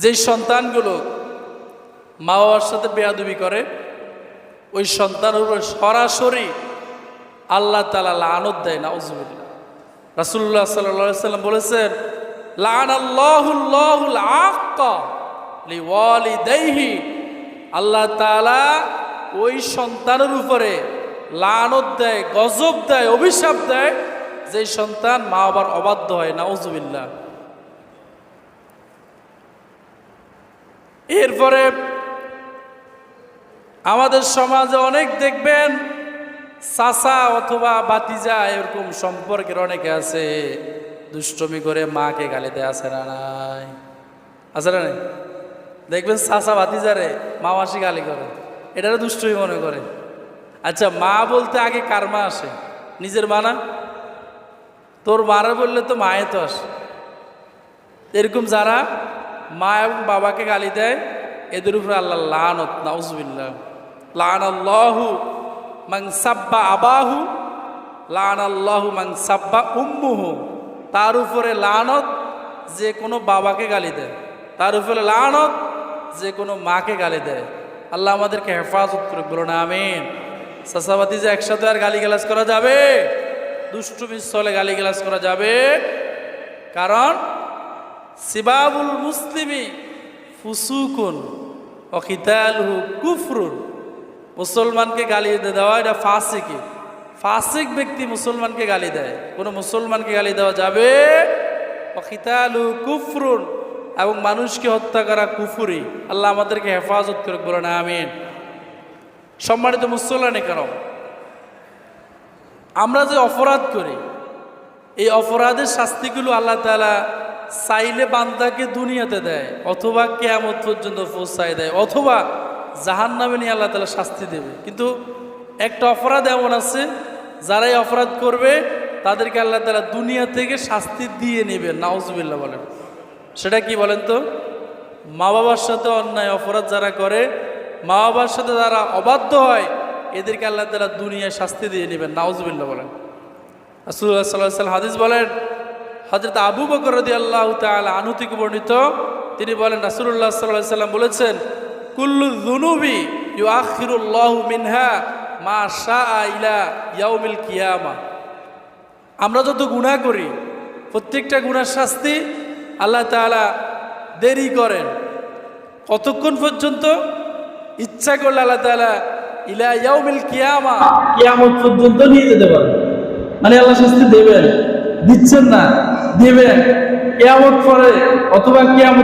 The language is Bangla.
যে সন্তানগুলো মা বাবার সাথে বেয়াদবি করে ওই সন্তানের উপর সরাসরি আল্লাহ তাআলা লানত দেয়, নাউযুবিল্লাহ। রাসূলুল্লাহ সাল্লাল্লাহু আলাইহি ওয়াসাল্লাম বলেছেন, লানাল্লাহুল আক্কা লিওয়ালিদাইহি, আল্লাহ তাআলা ওই সন্তানের উপরে লানত দেয়, গজব দেয়, অভিশাপ দেয় যে সন্তান মা বাবার অবাধ্য হয়, নাউযুবিল্লাহ। এরপরে আমাদের সমাজে অনেক দেখবেন চাচা অথবা ভাতিজা এরকম সম্পর্কের অনেকে আছে, দুষ্টমি করে মাকে গালি দেয়, আছে না নাই? আছে না নাই? দেখবেন চাচা ভাতিজারে মা মাসি গালি করে, এটারে দুষ্টমি মনে করে। আচ্ছা, মা বলতে আগে কার মা আসে? নিজের মা না? তোর মারা বললে তো মায়ে তো আসে। এরকম যারা মা এবং বাবাকে গালি দেয় এদের উপরে আল্লাহ লানত, নাউযুবিল্লাহ। লানাল্লাহু মান সাব্বা আবাহু, লানাল্লাহু মান সাব্বা উম্মুহু, তার উপরে লানত যে কোনো বাবাকে গালি দেয়, তার উপরে লানত যে কোনো মাকে গালি দেয়। আল্লাহ আমাদেরকে হেফাজত করুক, বলুন আমিন। চাচাবাতি যে একসাথে আর গালিগালাজ করা যাবে? দুষ্টুমির চলে গালিগালাজ করা যাবে? কারণ সিবাবুল মুসলিমি ফুসুকুন ওয়া কিতালুহু কুফরুন, মুসলমানকে গালি দেওয়া এটা ফাসিকি। ফাসিক ব্যক্তি মুসলমানকে গালি দেয়, কোনো মুসলমানকে গালি দেওয়া যাবে? ওয়া কিতালুহু কুফরুন, এবং মানুষকে হত্যা করা কুফরি। আল্লাহ আমাদেরকে হেফাজত করুক, বলেন আমিন। সম্মানিত মুসল্লানে কারণ, আমরা যে অপরাধ করি এই অপরাধের শাস্তিগুলো আল্লাহ তাআলা চাইলে বান্দাকে দুনিয়াতে দেয়, অথবা কিয়ামত পর্যন্ত পৌঁছায় দেয়, অথবা জাহান্নামে নিয়ে আল্লাহ তাআলা শাস্তি দেবে। কিন্তু একটা অপরাধ এমন আছে, যারা এই অপরাধ করবে তাদেরকে আল্লাহ তাআলা দুনিয়া থেকে শাস্তি দিয়ে নেবেন, নাউযুবিল্লাহ বলেন। সেটা কি বলেন তো? মা বাবার সাথে অন্যায় অপরাধ যারা করে, মা বাবার সাথে যারা অবাধ্য হয়, এদেরকে আল্লাহ তাআলা দুনিয়ায় শাস্তি দিয়ে নেবেন, নাউযুবিল্লাহ বলেন। রাসূলুল্লাহ সাল্লাল্লাহু আলাইহি ওয়াসাল্লাম হাদিস বলেন, হযরত আবু বকর রাদিয়াল্লাহু তাআলা আনহু থেকে বর্ণিত, তিনি বলেন রাসূলুল্লাহ সাল্লাল্লাহু আলাইহি ওয়াসাল্লাম বলেছেন, কুল্লু যুনুবি ইউআখিরুল্লাহু মিনহা মা শাআ ইলা ইয়াউমিল কিয়ামা। আমরা যত গুনাহ করি প্রত্যেকটা গুনার শাস্তি আল্লাহ তাআলা দেরি করেন কতক্ষণ পর্যন্ত? ইচ্ছা করলে আল্লাহ তাআলা ইলা ইয়াউমিল কিয়ামা, কিয়ামত পর্যন্ত নিয়ে যেতে পারেন। মানে আল্লাহ শাস্তি দেবেন, দিচ্ছেন না, দেবেন কিয়ামত পরে, অথবা কিয়ামত